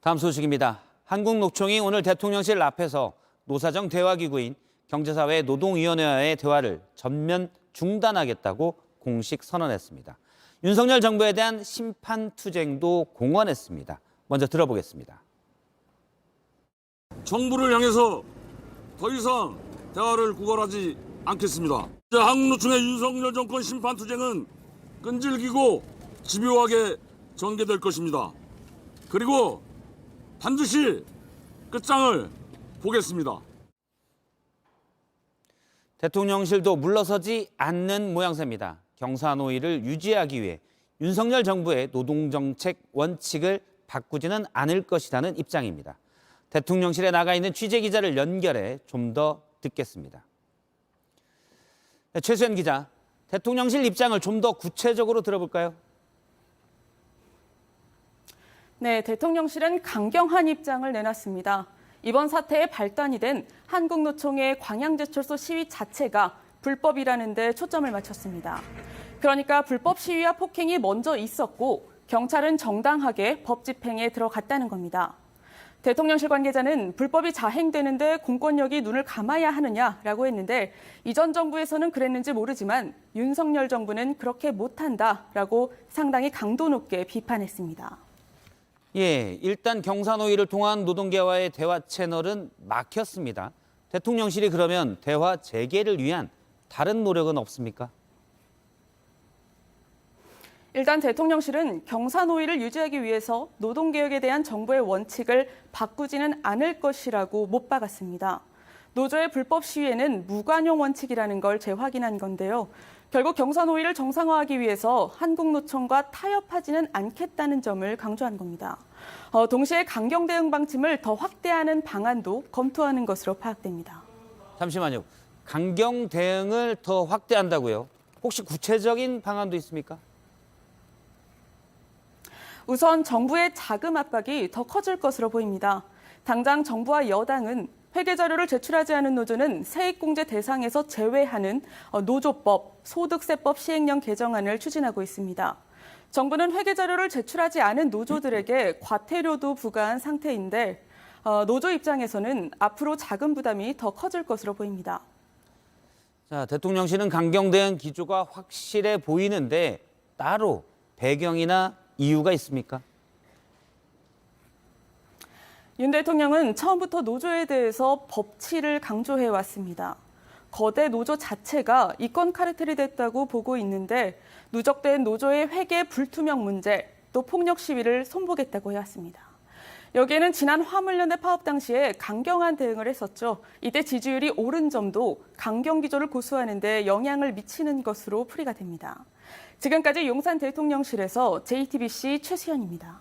다음 소식입니다. 한국노총이 오늘 대통령실 앞에서 노사정 대화기구인 경제사회 노동위원회와의 대화를 전면 중단하겠다고 공식 선언했습니다. 윤석열 정부에 대한 심판투쟁도 공언했습니다. 먼저 들어보겠습니다. 정부를 향해서 더 이상 대화를 구걸하지 않겠습니다. 한국노총의 윤석열 정권 심판투쟁은 끈질기고 집요하게 전개될 것입니다. 그리고 반드시 끝장을 보겠습니다. 대통령실도 물러서지 않는 모양새입니다. 경사노위를 유지하기 위해 윤석열 정부의 노동정책 원칙을 바꾸지는 않을 것이라는 입장입니다. 대통령실에 나가 있는 취재기자를 연결해 좀 더 듣겠습니다. 최수연 기자, 대통령실 입장을 좀 더 구체적으로 들어볼까요? 네, 대통령실은 강경한 입장을 내놨습니다. 이번 사태의 발단이 된 한국노총의 광양제철소 시위 자체가 불법이라는 데 초점을 맞췄습니다. 그러니까 불법 시위와 폭행이 먼저 있었고 경찰은 정당하게 법 집행에 들어갔다는 겁니다. 대통령실 관계자는 불법이 자행되는데 공권력이 눈을 감아야 하느냐라고 했는데 이전 정부에서는 그랬는지 모르지만 윤석열 정부는 그렇게 못한다라고 상당히 강도 높게 비판했습니다. 일단 경사노위를 통한 노동계와의 대화 채널은 막혔습니다. 대통령실이 그러면 대화 재개를 위한 다른 노력은 없습니까? 일단 대통령실은 경사노위를 유지하기 위해서 노동개혁에 대한 정부의 원칙을 바꾸지는 않을 것이라고 못 박았습니다. 노조의 불법 시위에는 무관용 원칙이라는 걸 재확인한 건데요. 결국 경사노위를 정상화하기 위해서 한국노총과 타협하지는 않겠다는 점을 강조한 겁니다. 동시에 강경 대응 방침을 더 확대하는 방안도 검토하는 것으로 파악됩니다. 잠시만요. 강경 대응을 더 확대한다고요? 혹시 구체적인 방안도 있습니까? 우선 정부의 자금 압박이 더 커질 것으로 보입니다. 당장 정부와 여당은 회계 자료를 제출하지 않은 노조는 세액공제 대상에서 제외하는 노조법, 소득세법 시행령 개정안을 추진하고 있습니다. 정부는 회계 자료를 제출하지 않은 노조들에게 과태료도 부과한 상태인데 노조 입장에서는 앞으로 자금 부담이 더 커질 것으로 보입니다. 자, 대통령실은 강경 대응 기조가 확실해 보이는데 따로 배경이나 이유가 있습니까? 윤 대통령은 처음부터 노조에 대해서 법치를 강조해 왔습니다. 거대 노조 자체가 이권 카르텔이 됐다고 보고 있는데 누적된 노조의 회계 불투명 문제, 또 폭력 시위를 손보겠다고 해왔습니다. 여기에는 지난 화물연대 파업 당시에 강경한 대응을 했었죠. 이때 지지율이 오른 점도 강경 기조를 고수하는 데 영향을 미치는 것으로 풀이가 됩니다. 지금까지 용산 대통령실에서 JTBC 최수연입니다.